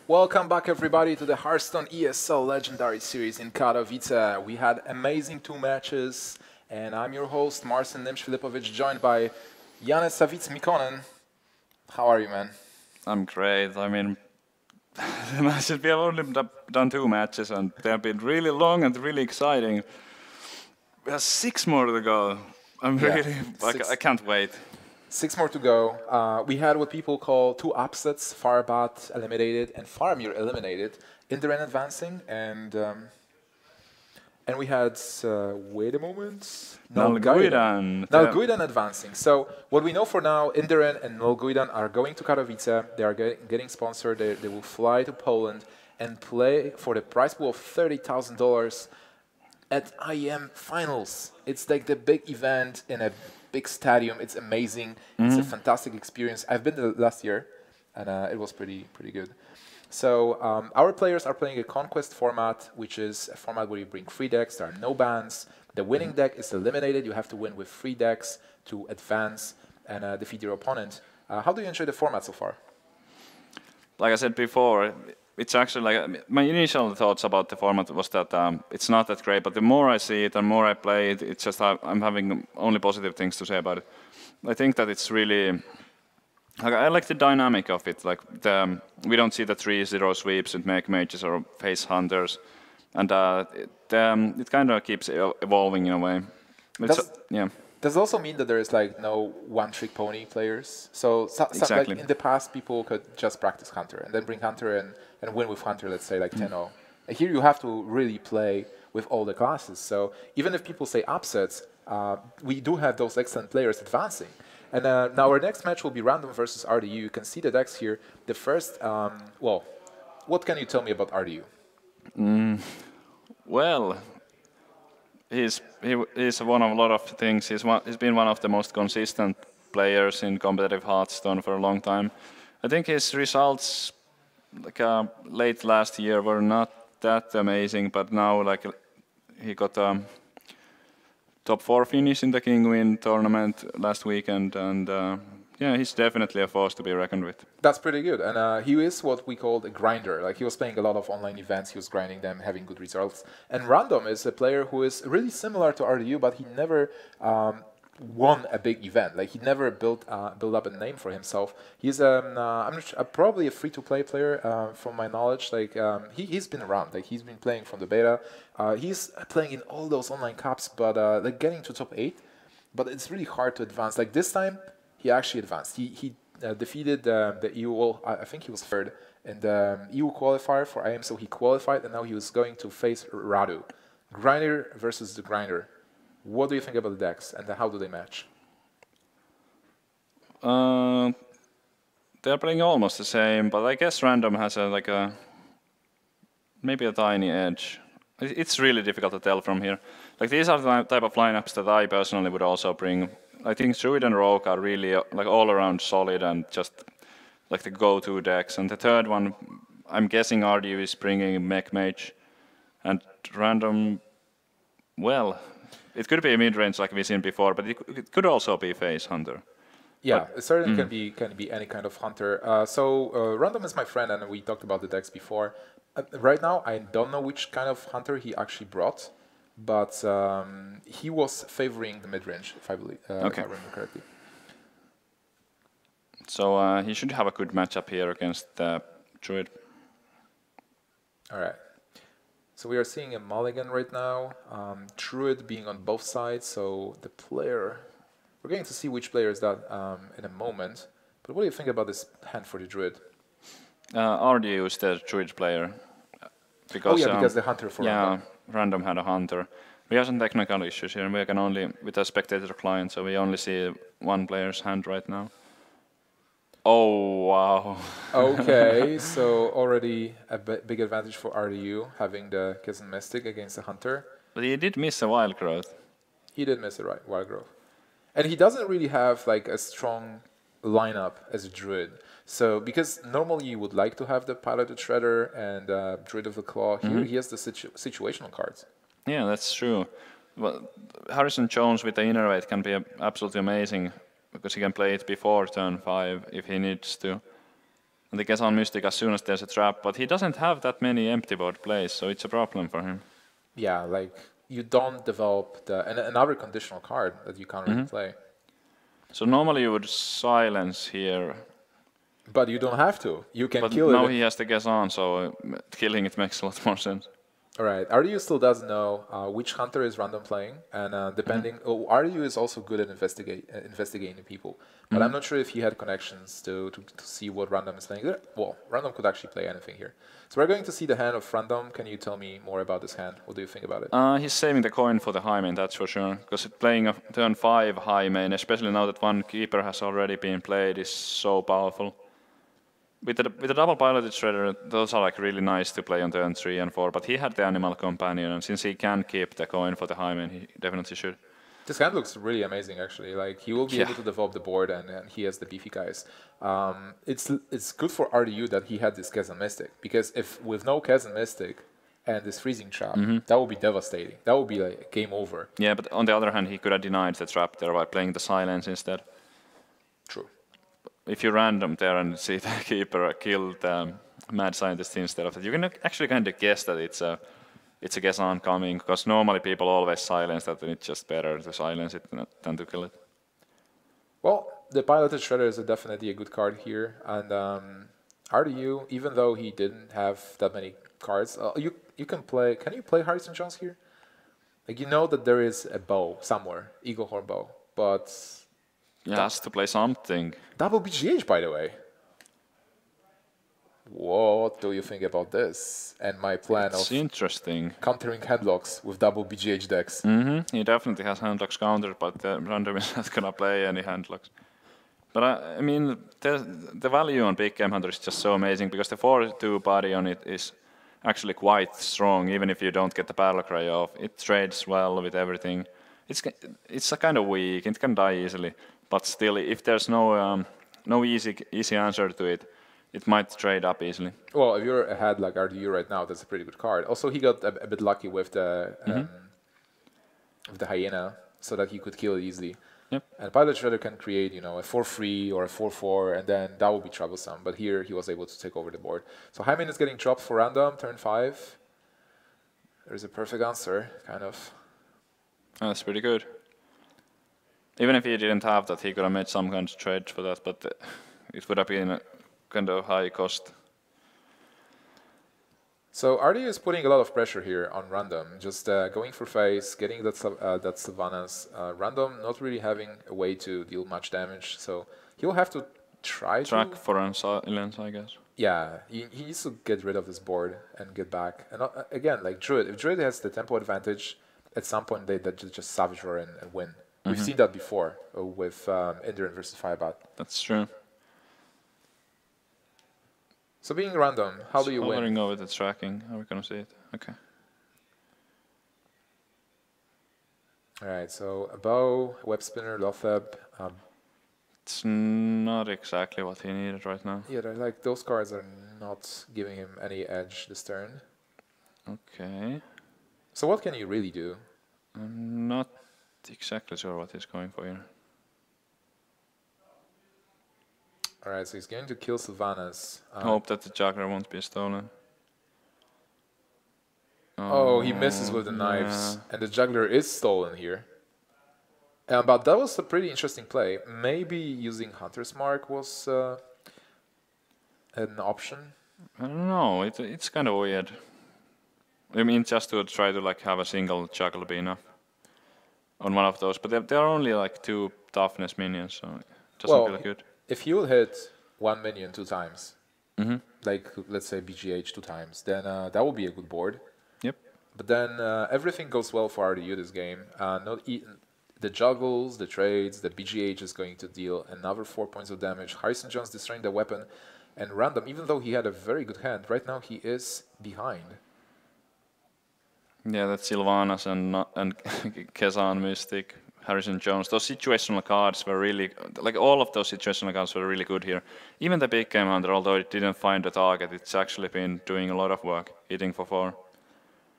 Welcome back, everybody, to the Hearthstone ESL Legendary Series in Katowice. We had amazing 2 matches, and I'm your host, Marcin Nimsh-Filipovic, joined by Janes Savitz-Mikonen. How are you, man? I'm great. I mean, the matches, we have only done 2 matches, and they have been really long and really exciting. We have 6 more to go. I'm really, I can't wait. 6 more to go. We had what people call 2 upsets, Farbat eliminated and Faramir eliminated, Indiren advancing, and we had, wait a moment, Nalguidan advancing. So what we know for now, Indiren and Nalguidan are going to Katowice, they are getting sponsored, they will fly to Poland and play for the prize pool of $30,000 at IEM Finals. It's like the big event in a big stadium. It's amazing. It's a fantastic experience. I've been there last year, and it was pretty good. So our players are playing a Conquest format, which is a format where you bring 3 decks. There are no bans. The winning deck is eliminated. You have to win with 3 decks to advance and defeat your opponent. How do you enjoy the format so far? Like I said before, it's actually like my initial thoughts about the format was that it's not that great, but the more I see it and more I play it, it's just I'm having only positive things to say about it. I think that it's really, I like the dynamic of it. Like we don't see the 3-0 sweeps with make mages or face hunters, and it kind of keeps evolving in a way. Does it also mean that there is like no one-trick pony players? So exactly. Like in the past, people could just practice Hunter and then bring Hunter and win with Hunter, let's say like 10-0. Here you have to really play with all the classes. So even if people say upsets, we do have those excellent players advancing. And now our next match will be Random versus RDU. You can see the decks here. The first, well, what can you tell me about RDU? Well, he's one of a lot of things. He's been one of the most consistent players in competitive Hearthstone for a long time. I think his results like late last year were not that amazing, but now like he got a top 4 finish in the King Win tournament last weekend, and yeah, he's definitely a force to be reckoned with. That's pretty good, and he is what we call a grinder. Like he was playing a lot of online events, he was grinding them, having good results. And Random is a player who is really similar to RDU, but he never won a big event. Like he never built up a name for himself. He's probably a free-to-play player from my knowledge. Like he's been around. Like he's been playing from the beta. He's playing in all those online cups, but like getting to top 8. But it's really hard to advance. Like this time, he actually advanced. He defeated the EU. Well, I think he was 3rd in the EU qualifier for IM, so he qualified, and now he was going to face Rdu. Grinder versus the grinder. What do you think about the decks, and how do they match? They're playing almost the same, but I guess Random has maybe a tiny edge. It's really difficult to tell from here. Like these are the type of lineups that I personally would also bring. I think Druid and Rogue are really like all around solid and just like the go-to decks. And the third one, I'm guessing RDU is bringing Mech Mage, and Random, well, it could be a mid-range like we've seen before, but it could also be Face Hunter. Yeah, but it certainly can be any kind of Hunter. Random is my friend, and we talked about the decks before. Right now, I don't know which kind of Hunter he actually brought, but he was favoring the mid-range, if I remember correctly. So he should have a good matchup here against Druid. All right. So we are seeing a mulligan right now. Druid being on both sides, so the player... We're going to see which player is that in a moment. But what do you think about this hand for the Druid? RDU is the Druid player. Because, because the Hunter for Random. Random had a Hunter. We have some technical issues here, and we can only, with a spectator client, so we only see one player's hand right now. Oh, wow. Okay, so already a big advantage for RDU, having the Kizan Mystic against the Hunter. But he did miss a Wild Growth. He did miss a Wild Growth. And he doesn't really have like a strong lineup as a Druid. So, because normally you would like to have the Piloted Shredder and Druid of the Claw, here he has the situational cards. Yeah, that's true. Well, Harrison Jones with the Innervate can be absolutely amazing, because he can play it before turn 5 if he needs to. And he gets on Mystic as soon as there's a trap, but he doesn't have that many empty board plays, so it's a problem for him. Yeah, like you don't develop another conditional card that you can't really play. So normally you would silence here. But you don't have to. You can But kill it. now he has to guess on, so killing it makes a lot more sense. Alright, RDU still doesn't know which hunter is random playing, and depending... RDU is also good at investigating people, but I'm not sure if he had connections to see what random is playing. Well, random could actually play anything here. So we're going to see the hand of random. Can you tell me more about this hand? What do you think about it? He's saving the coin for the high main, that's for sure. Because playing a turn 5 high main, especially now that one keeper has already been played, is so powerful. With the double piloted shredder, those are like really nice to play on turn 3 and 4, but he had the animal companion, and since he can keep the coin for the high main, he definitely should. This hand looks really amazing, actually. Like he will be able to develop the board, and he has the beefy guys. It's good for RDU that he had this Chasm Mystic, because if with no Chasm Mystic and this freezing trap, that would be devastating. That would be like game over. Yeah, but on the other hand, he could have denied the trap there by playing the silence instead. True. If you random there and see the keeper kill the mad scientist instead of that, you can actually kind of guess that it's a guess on coming, because normally people always silence that, and it's just better to silence it than to kill it. Well, the piloted shredder is definitely a good card here, and RDU, even though he didn't have that many cards, you can play. Can you play Harrison Jones here? Like you know that there is a bow somewhere, Eagle Horn bow, but. He has to play something. Double BGH, by the way. What do you think about this? And my plan It's interesting. Countering handlocks with double BGH decks. He definitely has handlocks countered, but random is not gonna play any handlocks. But I mean, the value on Big Game Hunter is just so amazing, because the 4-2 body on it is actually quite strong, even if you don't get the battle cry off. It trades well with everything. It's a kind of weak. It can die easily. But still, if there's no easy answer to it, it might trade up easily. Well, if you're ahead like RDU right now, that's a pretty good card. Also, he got a bit lucky with the hyena, so that he could kill it easily. Yep. And Pilot Shredder can create, a 4-3 or a 4-4, and then that would be troublesome. But here, he was able to take over the board. So Hyman is getting dropped for random, turn 5. There's a perfect answer, kind of. Oh, that's pretty good. Even if he didn't have that, he could have made some kind of trade for that, but it would have been a kind of high cost. So RDU is putting a lot of pressure here on random, just going for face, getting that Sylvanas. Random not really having a way to deal much damage, so he'll have to Track for an silence, I guess. Yeah, he needs to get rid of this board and get back. And again, like Druid, if Druid has the tempo advantage, at some point they just Savage Roar and win. We've seen that before with Indiran versus Firebat. That's true. So being random, how do you win? Hovering over the tracking, are we going to see it? Okay. Alright, so a bow, web spinner, Lotheb. It's not exactly what he needed right now. Yeah, like those cards are not giving him any edge this turn. Okay. So what can you really do? I'm not exactly sure what he's going for here. Alright, so he's going to kill Sylvanas. Hope that the juggler won't be stolen. Oh, he misses with the knives, and the juggler is stolen here. But that was a pretty interesting play. Maybe using Hunter's Mark was an option. I don't know. It's kind of weird. I mean, just to try to have a single juggler be enough on one of those, but there are only 2 toughness minions, so it doesn't feel good. If he will hit 1 minion 2 times, like let's say BGH 2 times, then that will be a good board. Yep. But then everything goes well for RDU this game. The juggles, the trades, the BGH is going to deal another 4 points of damage. Harrison Jones destroying the weapon, and random, even though he had a very good hand, right now he is behind. Yeah, that's Sylvanas and Kezan Mystic, Harrison Jones. Those situational cards were really, all of those situational cards were really good here. Even the Big Game Hunter, although it didn't find the target, it's actually been doing a lot of work, hitting for 4.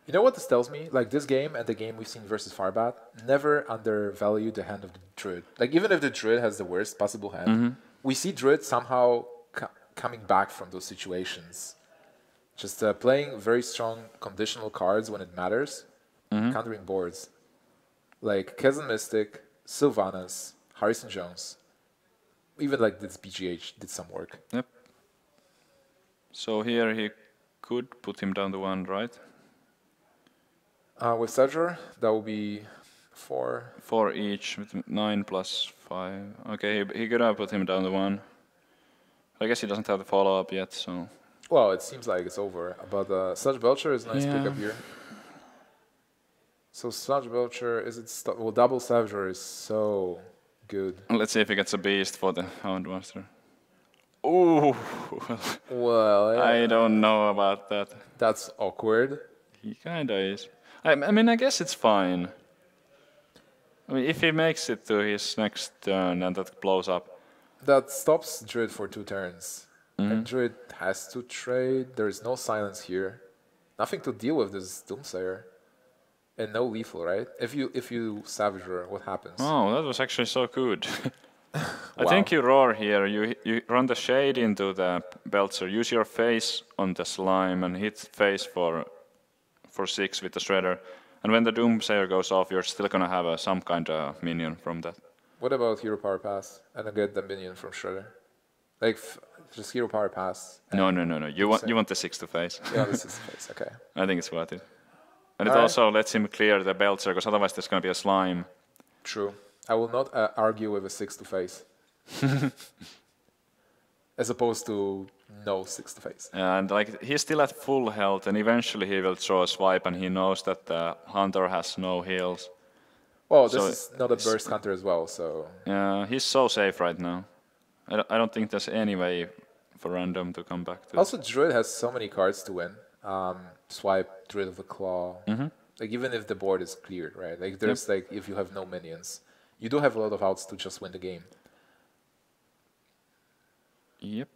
You know what this tells me? This game and the game we've seen versus Firebat, never undervalue the hand of the Druid. Even if the Druid has the worst possible hand, we see Druid somehow coming back from those situations. Just playing very strong conditional cards when it matters, countering boards. Like Kazan Mystic, Sylvanas, Harrison Jones. Even like this BGH did some work. Yep. So here he could put him down to 1, right? With Sedger, that will be 4. 4 each, with 9 plus 5. Okay, he could have put him down to 1. I guess he doesn't have the follow-up yet, so... Well, it seems like it's over. But Sludge Belcher is a nice pickup here. So Sludge Belcher, is it... well, Double Savager is so good. Let's see if he gets a beast for the Houndmaster. Ooh! Well, yeah. I don't know about that. That's awkward. He kinda is. I mean, I guess it's fine. I mean, if he makes it to his next turn and that blows up. That stops Druid for 2 turns. And Druid has to trade. There is no silence here. Nothing to deal with this Doomsayer. And no lethal, right? If you Savager, what happens? Oh, that was actually so good. I Wow. think you roar here. You run the shade into the Belcher. Use your face on the slime and hit face for 6 with the Shredder. And when the Doomsayer goes off, you're still gonna have some kind of minion from that. What about Hero Power Pass? And I get the minion from Shredder. Like, just Hero Power Pass. No. You want the 6 to face. Yeah, this is the face, okay. I think it's worth it. And it Alright. also lets him clear the Belcher, because otherwise there's gonna be a slime. True. I will not argue with a 6 to face. As opposed to no 6 to face. And like he's still at full health, and eventually he will throw a swipe, and he knows that the Hunter has no heals. Well, this So is not a burst hunter as well, so... Yeah, he's so safe right now. I don't think there's any way for random to come back to. Also, Druid has so many cards to win. Swipe, Druid of the Claw. Like, even if the board is cleared, right? Like, there's like, if you have no minions, you do have a lot of outs to just win the game. Yep.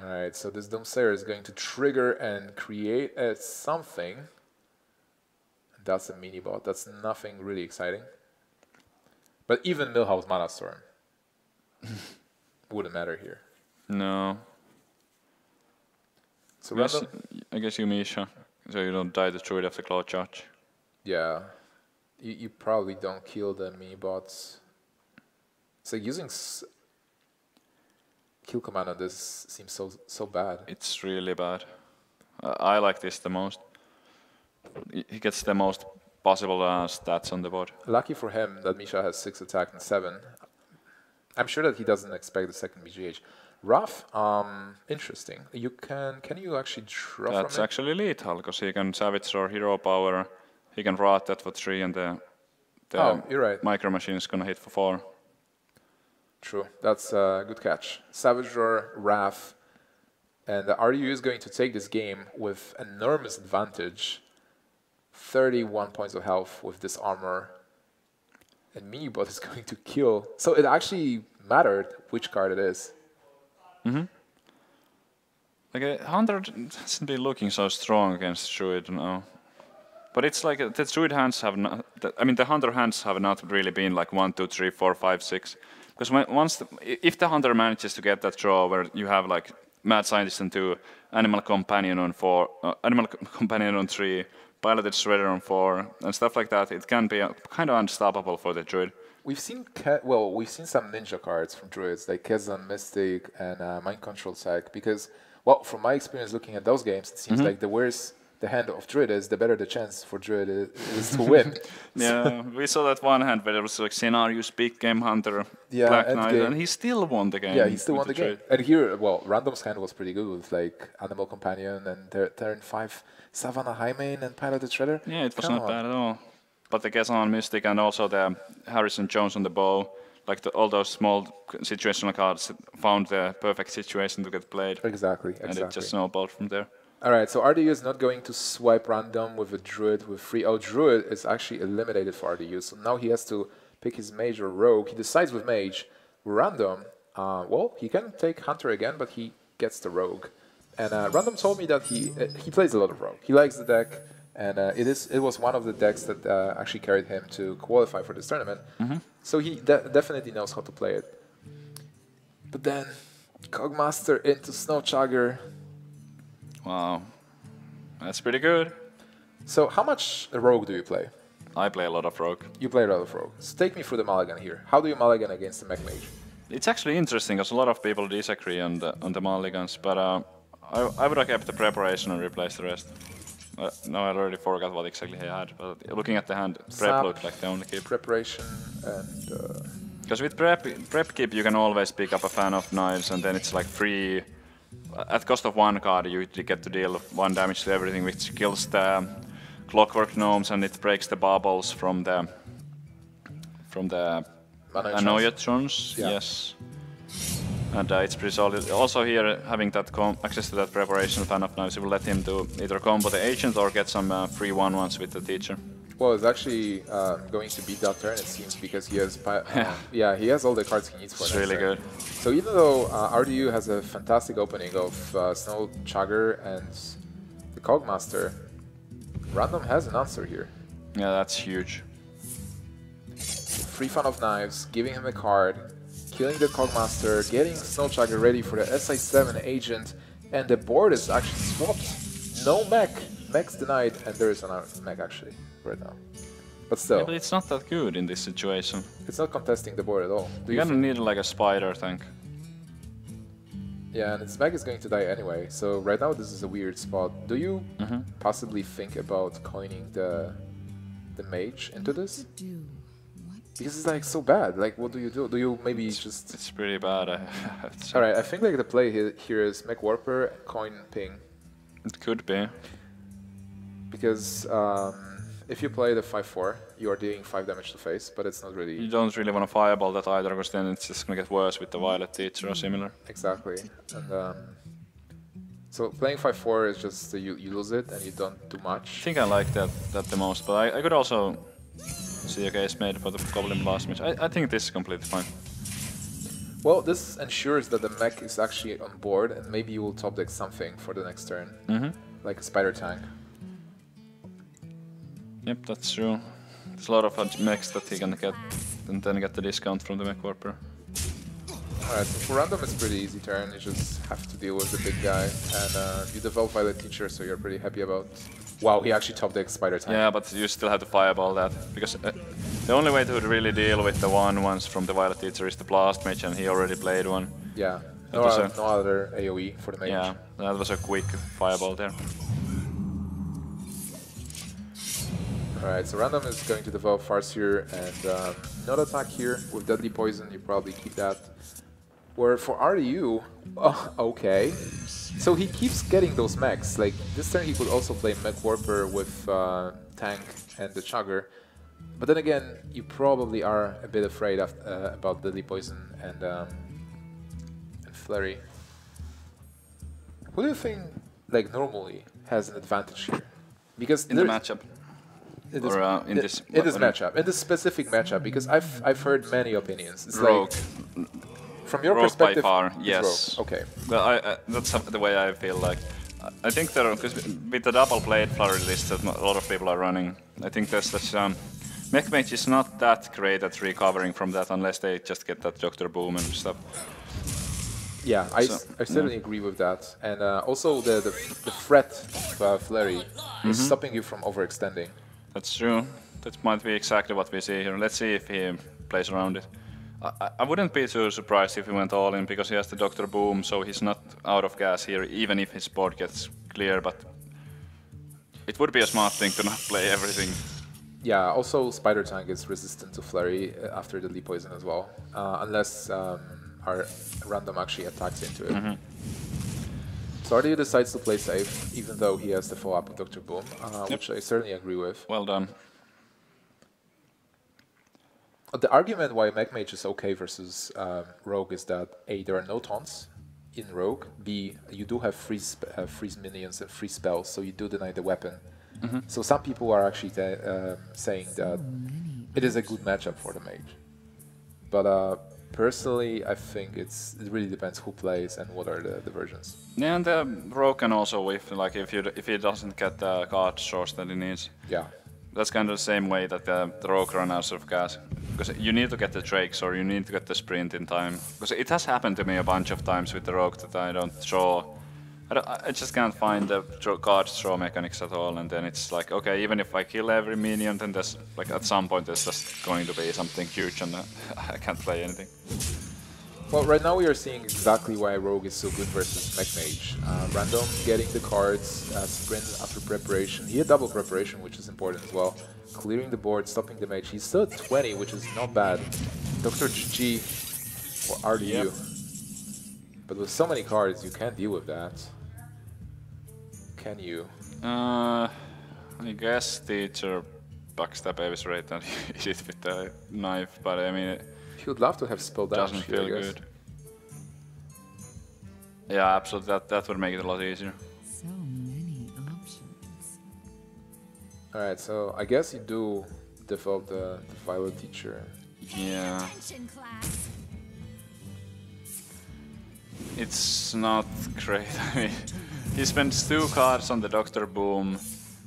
Alright, so this Doomsayer is going to trigger and create something. That's a mini-bot. That's nothing really exciting. But even Millhouse Mana Storm wouldn't matter here. No. So I guess you Misha, so you don't die the Druid of the Claw Charge. yeah, you probably don't kill the mini-bots. So using kill command on this seems so bad. It's really bad. I like this the most. He gets the most possible stats on the board. Lucky for him that Misha has 6 attack and 7. I'm sure that he doesn't expect the second BGH. Rough, interesting. Can you actually draw That's from it? actually lethal, because he can Savage or Hero Power, he can rot that for 3, and the Oh, you're right. Micro Machine is gonna hit for 4. True, that's a good catch. Savage Roar, Wrath, and the RDU is going to take this game with enormous advantage. 31 points of health with this armor. And Minibot is going to kill. So it actually mattered which card it is. Like Hunter hasn't been looking so strong against Druid now. But it's like the Druid hands have not. I mean, the Hunter hands have not really been like 1, 2, 3, 4, 5, 6. Because if the Hunter manages to get that draw where you have like Mad Scientist on 2, Animal Companion on 4, Animal Companion on 3, Piloted Shredder on 4, and stuff like that, it can be kind of unstoppable for the Druid. We've seen some ninja cards from Druids like Kazan Mystic and Mind Control Sack because, well, from my experience looking at those games, it seems like the worse the hand of Druid is, the better the chance for Druid is to win. Yeah, we saw that one hand where it was like Scenarios, Big Game Hunter, Yeah, Black Knight, endgame. and he still won the game. Yeah, he still won the game. Druid. And here, well, Random's hand was pretty good with like Animal Companion and turn 5 Savannah Highmane and Piloted Shredder. Yeah, it was Come not on. bad at all. But the Kazan Mystic and also the Harrison Jones on the bow, like all those small situational cards found the perfect situation to get played. Exactly. And it just snowballed from there. All right, so RDU is not going to swipe random with a Druid with 3. Oh, Druid is actually eliminated for RDU, so now he has to pick his Mage or Rogue. He decides with Mage. Random, well, he can take Hunter again, but he gets the Rogue. And Random told me that he plays a lot of Rogue. He likes the deck, and it was one of the decks that actually carried him to qualify for this tournament. So he definitely knows how to play it. But then, Cogmaster into Snowchugger. Wow, that's pretty good. So how much Rogue do you play? I play a lot of Rogue. You play a lot of Rogue. So take me through the mulligan here. How do you mulligan against the Mech Mage? It's actually interesting because a lot of people disagree on the mulligans, but I would have kept the preparation and replaced the rest. No, I already forgot what exactly he had, but looking at the hand, prep looked like the only keep. Preparation and... Because with prep keep you can always pick up a fan of knives and then it's like free. At cost of 1 card you get to deal 1 damage to everything, which kills the clockwork gnomes and it breaks the bubbles from the Anoyatrons. Yeah. Yes. And it's pretty solid. Also here, having that access to that preparation fan of knives, it will let him do either combo the agent or get some free 1/1s with the teacher. Well, it's actually going to beat that turn, it seems, because he has yeah, he has all the cards he needs for It's next really turn. good. So even though RDU has a fantastic opening of Snowchugger and the Cogmaster, Random has an answer here. Yeah, that's huge. Free Fan of Knives, giving him a card, killing the Cogmaster, getting Snowchugger ready for the SI7 agent, and the board is actually swapped. No mech. Mech's denied, and there is another mech actually right now. But still, Yeah, but it's not that good in this situation. it's not contesting the board at all. You're gonna need like a spider tank. Yeah, and its mech is going to die anyway, so right now this is a weird spot. Do you possibly think about coining the mage into this? Because it's like so bad. Like, what do you do? Do you maybe just... It's pretty bad. Alright, I think like the play here is Mech Warper, coin Ping. It could be. Because if you play the 5-4, you are dealing 5 damage to face, but it's not really... You don't really want to fireball that either, because then it's just gonna get worse with the Violet Teacher or similar. Exactly. And so playing 5-4 is just you lose it and you don't do I much. think I like that the most, but I could also see a case made for the Goblin Blast Mage. I think this is completely fine. Well, this ensures that the mech is actually on board, and maybe you will top deck something for the next turn, like a Spider Tank. Yep, that's true. There's a lot of mechs that he can get, and then get the discount from the Mech Warper. Alright, so for Random it's pretty easy turn, you just have to deal with the big guy, and you develop Violet Teacher, so you're pretty happy about... Wow, he actually top decks Spider Tank. Yeah, but you still have to fireball that, because the only way to really deal with the 1/1s from the Violet Teacher is the Blast Mage, and he already played one. Yeah, That no, was no other AoE for the mage. Yeah, that was a quick fireball there. Alright, so Random is going to develop Farseer and not attack here with Deadly Poison, you probably keep that. Where for RDU, okay. So he keeps getting those mechs, like this turn he could also play Mech Warper with Tank and the Chugger. But then again, you probably are a bit afraid of, about Deadly Poison and Flurry. Who do you think, like normally, has an advantage here? Because In the matchup. in this matchup, in this specific matchup, because I've heard many opinions. It's Rogue. Like, from your Rogue perspective, by far, it's yes. Rogue. Okay. Well, that's the way I feel like. I think there, because with the double blade flurry list that a lot of people are running, I think there's such Mech Mage is not that great at recovering from that unless they just get that Dr. Boom and stuff. Yeah, I certainly agree with that. And also the threat of Flurry is stopping you from overextending. That's true. That might be exactly what we see here. Let's see if he plays around it. I wouldn't be too surprised if he went all in, because he has the Dr. Boom, so he's not out of gas here, even if his board gets clear, but it would be a smart thing to not play everything. Yeah, also Spider Tank is resistant to Flurry after Deadly Poison as well, unless our Random actually attacks into it. So RDU decides to play safe, even though he has the follow-up with Dr. Boom, which I certainly agree with. Well done. The argument why Mech Mage is okay versus Rogue is that A, there are no taunts in Rogue, B, you do have freeze minions and free spells, so you do deny the weapon. So some people are actually saying that it is a good matchup for the Mage. But personally, I think it really depends who plays and what are the versions. Yeah, and the Rogue can also, if he doesn't get the card source that he needs. Yeah. That's kind of the same way that the Rogue runs out of gas. because you need to get the drakes or you need to get the sprint in time. Because it has happened to me a bunch of times with the rogue that I don't draw. I just can't find the card draw mechanics at all, and then it's like, okay, even if I kill every minion, then there's like at some point there's just going to be something huge, and I can't play anything. Well, right now we are seeing exactly why Rogue is so good versus Mech Mage. Random getting the cards, sprint after preparation. He had double preparation, which is important as well. Clearing the board, stopping the mage. He's still at 20, which is not bad. Dr. GG for RDU. Yep. But with so many cards, you can't deal with that. Can you? I guess teacher backstab Avis rate and hit it with the knife, but I mean... He would love to have spell damage. Doesn't feel good. Yeah, absolutely. That would make it a lot easier. So many options. Alright, so I guess you do develop the Violet teacher. Yeah. It's not great. I mean, he spends 2 cards on the Dr. Boom.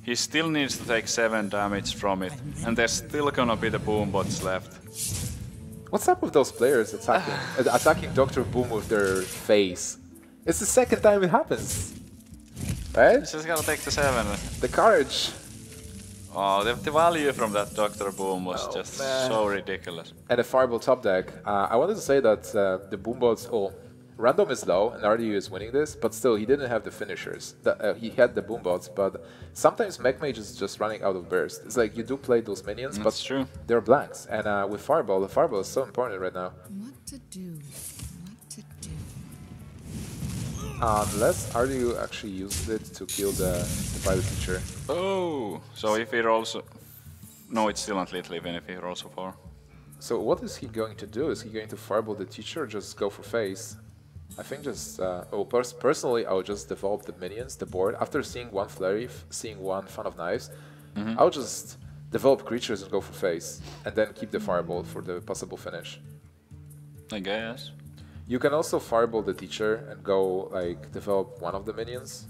He still needs to take 7 damage from it, and there's still gonna be the Boom bots left. What's up with those players attacking Dr. Boom with their face? It's the second time it happens, right? He's just gonna take the 7. The courage. Oh, the value from that Dr. Boom was just so ridiculous. And a Fireball top deck. I wanted to say that the Boom bots. Oh, Random is low, and RDU is winning this, but still, he didn't have the finishers. He had the boom bots, but sometimes Mech Mage is just running out of burst. It's like you do play those minions, but true. They're blanks. And with Fireball, the Fireball is so important right now. What to do? What to do? Unless RDU actually used it to kill the Violet teacher. Oh, so if he rolls... No, it's still not lethal even if he rolls a 4. So what is he going to do? Is he going to Fireball the teacher or just go for face? I think just, personally, I would just develop the minions, the board. After seeing one Flurry, seeing one Fan of Knives, I would just develop creatures and go for face, and then keep the Fireball for the possible finish. I guess. You can also Fireball the teacher and go, like, develop one of the minions,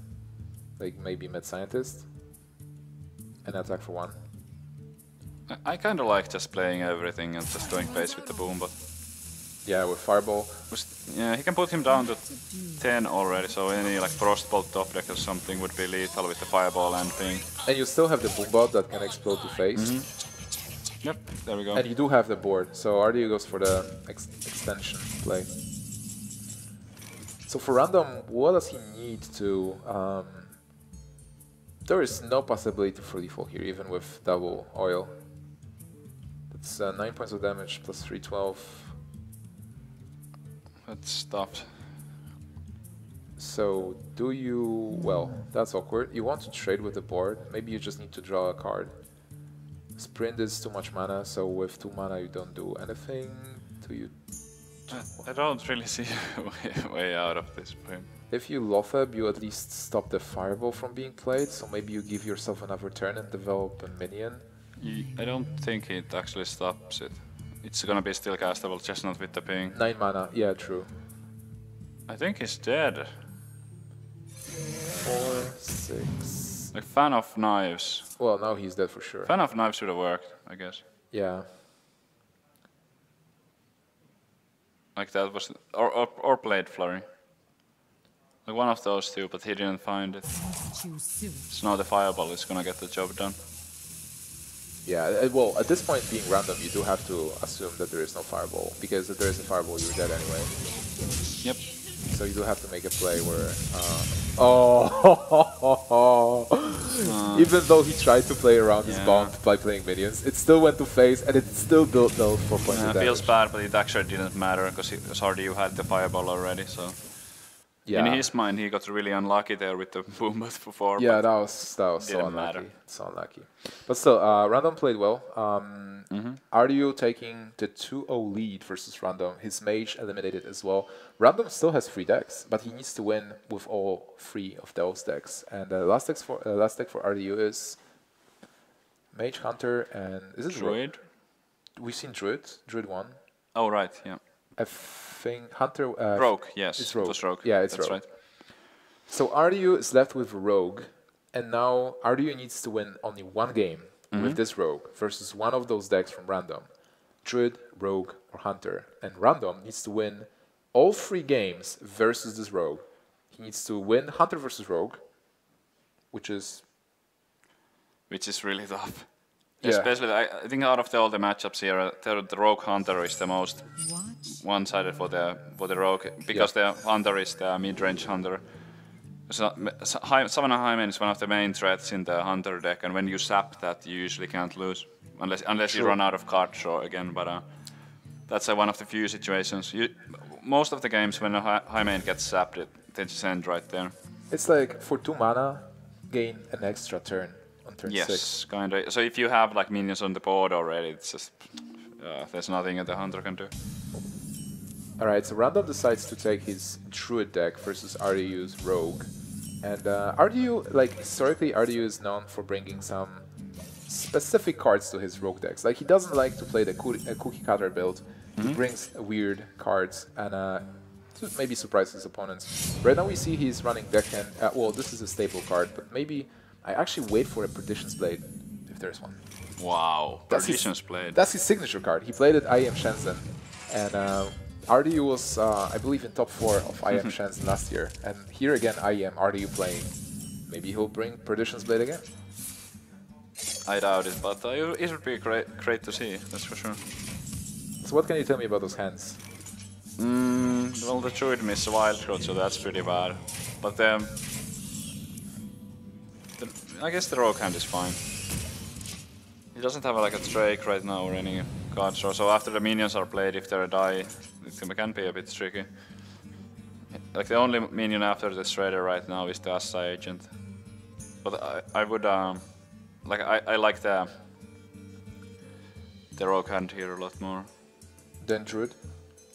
like maybe Mad Scientist, and attack for 1. I kind of like just playing everything and just doing face with the boom, but... Yeah, with Fireball. Yeah, he can put him down to 10 already, so any like Frostbolt top deck or something would be lethal with the Fireball and thing. And you still have the Boombot that can explode to face. Yep, there we go. And you do have the board, so RDU goes for the extension play. So for Random, what does he need to... there is no possibility for lethal here, even with double oil. It's 9 points of damage plus 312. That's tough. So do you... Well, that's awkward. You want to trade with the board. Maybe you just need to draw a card. Sprint is too much mana, so with 2 mana you don't do anything. Do you... I don't really see a way out of this for him. If you Lothab, you at least stop the Fireball from being played, so maybe you give yourself another turn and develop a minion. I don't think it actually stops it. It's gonna be still castable, just not with the ping. 9 mana, yeah, true. I think he's dead. 4, 6... Like Fan of Knives. Well, now he's dead for sure. Fan of Knives should have worked, I guess. Yeah. Like that was... Or Blade Flurry. Like one of those two, but he didn't find it. So now the Fireball is gonna get the job done. Yeah, well, at this point, being Random, you do have to assume that there is no Fireball, because if there is a Fireball, you're dead anyway. Yep. So you do have to make a play where... Even though he tried to play around his bomb by playing minions, it still went to face, and it still dealt 4 points of damage. It feels bad, but it actually didn't matter, because RDU had the Fireball already, so... Yeah. In his mind, he got really unlucky there with the boom before. Yeah, that was so unlucky. So unlucky. But still, Random played well. RDU taking the 2-0 lead versus Random. His mage eliminated as well. Random still has 3 decks, but he needs to win with all 3 of those decks. And the last deck for RDU is Mage, Hunter, and is it Druid? We've seen Druid. Druid 1. Oh right, yeah. I think Hunter... Rogue, yes. It's Rogue. It was Rogue. Yeah, it's That's Rogue. Right. So RDU is left with Rogue, and now RDU needs to win only 1 game with this Rogue versus one of those decks from Random. Druid, Rogue, or Hunter. And Random needs to win all 3 games versus this Rogue. He needs to win Hunter versus Rogue, which is really tough. Yeah. Especially, I think out of all the matchups here, the Rogue Hunter is the most Watch. one-sided for the Rogue, because the Hunter is the mid-range Hunter. So, Savannah Hymen is one of the main threats in the Hunter deck, and when you sap that, you usually can't lose, unless you run out of card draw again. But that's one of the few situations. Most of the games when a Hymen gets sapped, they just end right there. It's like for 2 mana, gain an extra turn on turn 6. Yes, kind of. So if you have like minions on the board already, it's just there's nothing that the Hunter can do. Alright, so Random decides to take his Druid deck versus RDU's Rogue. And RDU, like historically, RDU is known for bringing some specific cards to his Rogue decks. Like he doesn't like to play the cookie cutter build. He brings weird cards and to maybe surprise his opponents. Right now we see he's running Deckhand. Well, this is a staple card, but maybe I actually wait for a Perdition's Blade if there's one. Wow, Perdition's Blade. That's his signature card. He played it IEM Shenzhen, and RDU was, I believe, in top 4 of IEM Shenzhen last year. And here again, IEM, RDU playing. Maybe he'll bring Perdition's Blade again. I doubt it, but it would be great to see, that's for sure. So what can you tell me about those hands? Well, the Druid missed a Wild Growth, so that's pretty bad. But I guess the Rogue hand is fine. He doesn't have like a Drake right now or any card draw, so after the minions are played, if they're a die, it can be a bit tricky. Like the only minion after the Shredder right now is the Assai Agent. But I would like I like the Rogue hand here a lot more. Then Druid?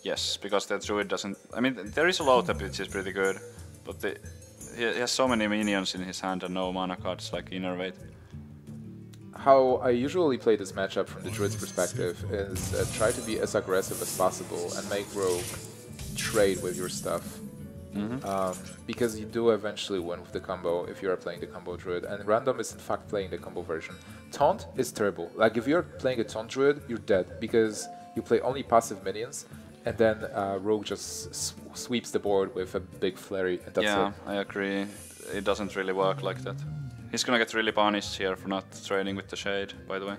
Yes, because the Druid doesn't... I mean, there is a load up which is pretty good, but he has so many minions in his hand and no mana cards like Innervate. How I usually play this matchup from the Druid's perspective is try to be as aggressive as possible and make Rogue trade with your stuff. Because you do eventually win with the combo if you are playing the combo Druid, and Random is in fact playing the combo version. Taunt is terrible. Like if you're playing a Taunt Druid, you're dead because you play only passive minions, and then Rogue just sweeps the board with a big flurry, and that's it. I agree. It doesn't really work like that. He's gonna get really punished here for not trading with the Shade, by the way.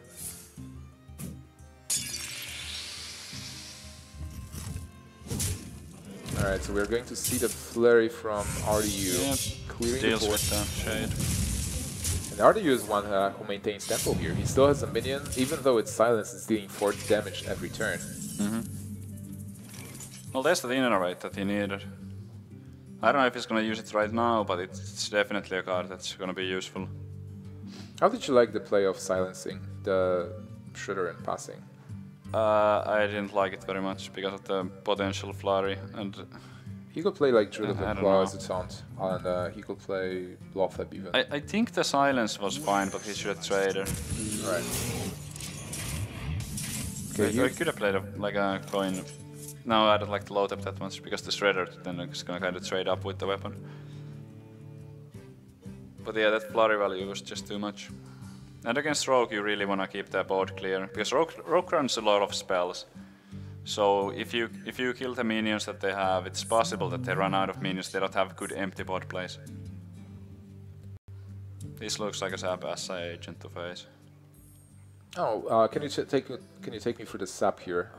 Alright, so we're going to see the flurry from RDU clearing deals the board. with the Shade. And RDU is one who maintains tempo here. He still has a minion, even though it's silenced, it's dealing 4 damage every turn. Well, there's the Innervate that he needed. I don't know if he's gonna use it right now, but it's definitely a card that's gonna be useful. How did you like the play of silencing the Shredder and passing? I didn't like it very much because of the potential flurry, and He could play like Druid of I the don't Claw know. as a taunt, and he could play Lothab even. I think the silence was fine, but he should have traded. Right. I could have played like a coin. No, I don't like the load up that much because the Shredder then is gonna kind of trade up with the weapon. But yeah, that flurry value was just too much. And against Rogue, you really wanna keep the board clear because Rogue runs a lot of spells. So if you kill the minions that they have, it's possible that they run out of minions. They don't have good empty board plays. This looks like a Sap Assai Agent to face. Oh, can you take me through the sap here?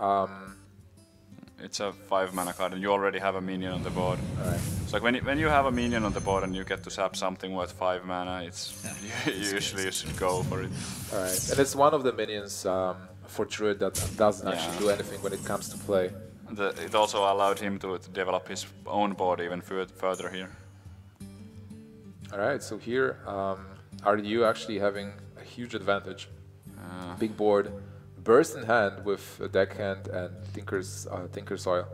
It's a 5 mana card and you already have a minion on the board. Alright. It's like when you have a minion on the board and you get to sap something worth 5 mana, usually you should go for it. Alright, and it's one of the minions for Druid that doesn't actually do anything when it comes to play. And it also allowed him to develop his own board even further here. Alright, so here RDU actually having a huge advantage. Big board, burst in hand with a Deckhand and Tinker's Oil.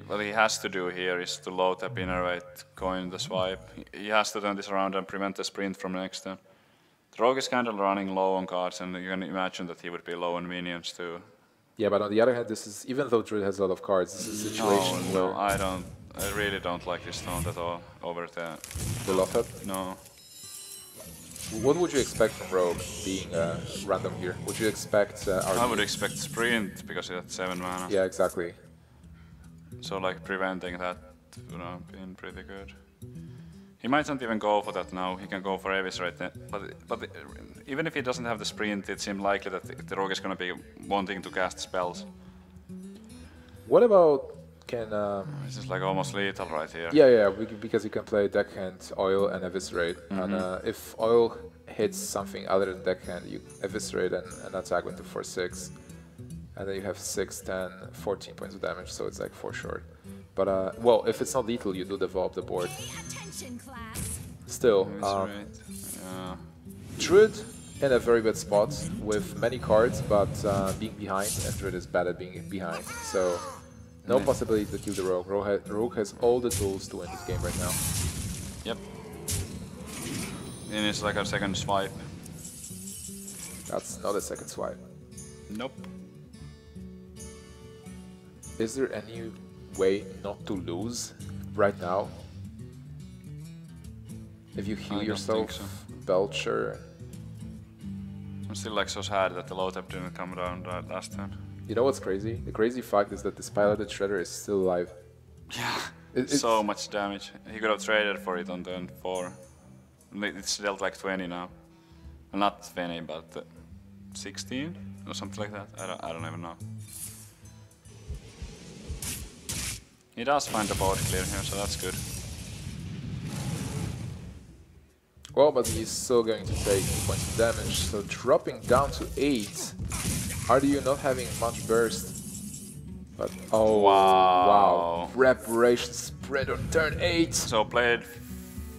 What he has to do here is to load up Innervate, coin the swipe. He has to turn this around and prevent the sprint from next turn. The Rogue is kind of running low on cards, and you can imagine that he would be low on minions too. Yeah, but on the other hand, this is, even though Druid has a lot of cards, this is a situation No, where... I really don't like this taunt at all over the... The Lothab? No. What would you expect from Rogue being random here? Would you expect I would RD? expect sprint because he had 7 mana. Yeah, exactly. So like preventing that would have been pretty good. He might not even go for that now. He can go for Avis right there. But even if he doesn't have the sprint, it seems likely that the Rogue is going to be wanting to cast spells. What about can? This is like almost lethal right here. Yeah, because you can play deckhand, oil, and eviscerate. And if oil hits something other than deckhand, you eviscerate and attack into 4/6, and then you have 6, 10, 14 points of damage. So it's like 4 short. But well, if it's not lethal, you do develop the board. Still, Druid in a very bad spot with many cards, but being behind, and Druid is bad at being behind. So no possibility to kill the Rogue. Rogue has all the tools to win this game right now. Yep. And it's like a second swipe. That's not a second swipe. Nope. Is there any way not to lose right now? If you heal yourself, so. Belcher. I'm still like so sad that the low tap didn't come down last turn. You know what's crazy? The crazy fact is that this piloted Shredder is still alive. Yeah, so much damage. He could have traded for it on turn 4. It's dealt like 20 now. Well, not 20, but 16 or something like that. I don't even know. He does find the board clear here, so that's good. Well, but he's still going to take 2 points of damage, so dropping down to 8. RDU not having much burst. But oh wow. Preparation sprint on turn 8. So played...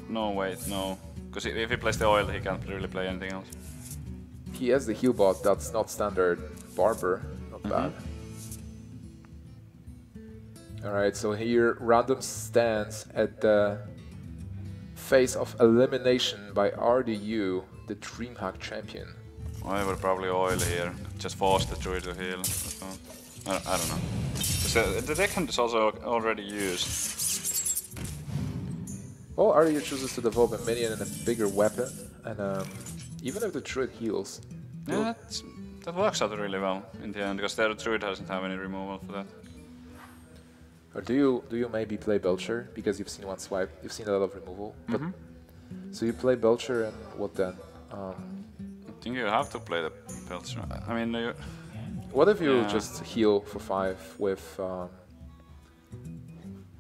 No, wait, no. Because if he plays the oil, he can't really play anything else. He has the heal bot, that's not standard Barber, not bad. Alright, so here random stands at the face of elimination by RDU, the DreamHack champion. I would probably oil here, just force the Druid to heal. I don't know. The deckhand is also already used. Well, RDU chooses to develop a minion and a bigger weapon, and even if the Druid heals... Yeah, that works out really well in the end, because the Druid doesn't have any removal for that. Or do you maybe play Belcher, because you've seen one swipe, you've seen a lot of removal, but so you play Belcher and what then? I think you have to play the Belcher. I mean, what if you just heal for 5 with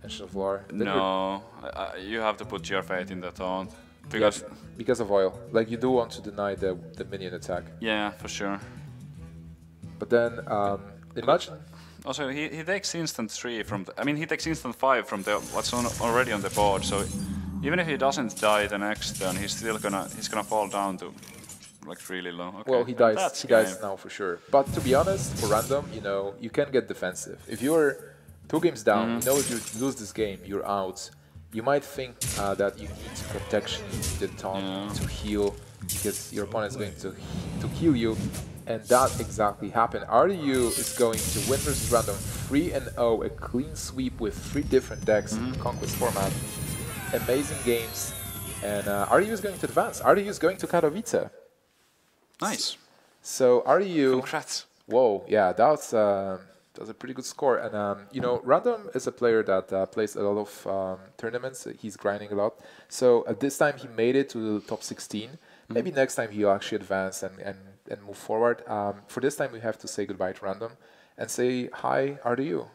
Ancient of War? No, you have to put your faith in the taunt. Because of oil. Like, you do want to deny the minion attack. Yeah, for sure. But then, imagine... Also, he takes instant 3 from the... I mean, he takes instant 5 from the what's already on the board, so even if he doesn't die the next turn, he's still gonna fall down to like really low. Okay. Well, he dies now for sure. But to be honest, for random, you know, you can get defensive. If you're 2 games down, you know if you lose this game, you're out. You might think that you need protection, you need the taunt to heal, because your opponent is going to kill you. And that exactly happened. RDU is going to win versus random 3-0, a clean sweep with 3 different decks in the Conquest format. Amazing games. And RDU is going to advance. RDU is going to Katowice. Nice. So RDU... Congrats. Whoa, yeah, that was a pretty good score. And, you know, Random is a player that plays a lot of tournaments. He's grinding a lot. So at this time, he made it to the top 16. Maybe next time he'll actually advance and move forward. For this time, we have to say goodbye to Random and say hi, RDU.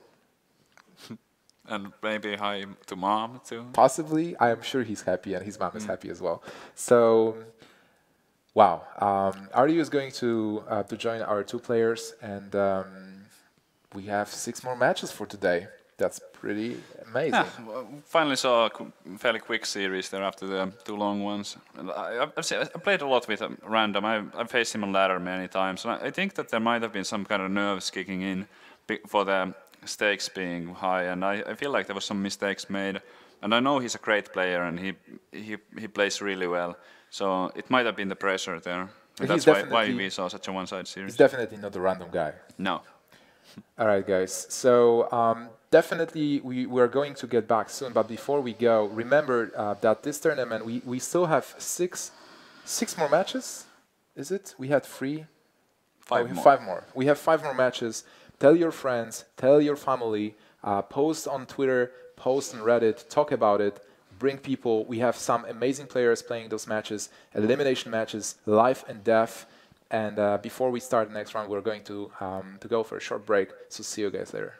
And maybe hi to Mom too. Possibly. I am sure he's happy and his mom is happy as well. So, wow. RDU is going to join our 2 players, and we have 6 more matches for today. That's pretty amazing. Yeah, well, finally saw a fairly quick series there after the 2 long ones. And I played a lot with Random. I've faced him on ladder many times. And I think that there might have been some kind of nerves kicking in for the stakes being high. And I feel like there was some mistakes made. And I know he's a great player and he plays really well. So it might have been the pressure there. And that's why we saw such a one-side series. He's definitely not a random guy. No. All right, guys. So definitely we're going to get back soon. But before we go, remember that this tournament, we still have 6 6 more matches, is it? We had 3. Five we have more. 5 more. We have 5 more matches. Tell your friends, tell your family, post on Twitter, post on Reddit, talk about it, bring people. We have some amazing players playing those matches, elimination matches, life and death. And before we start the next round, we're going to go for a short break. So see you guys later.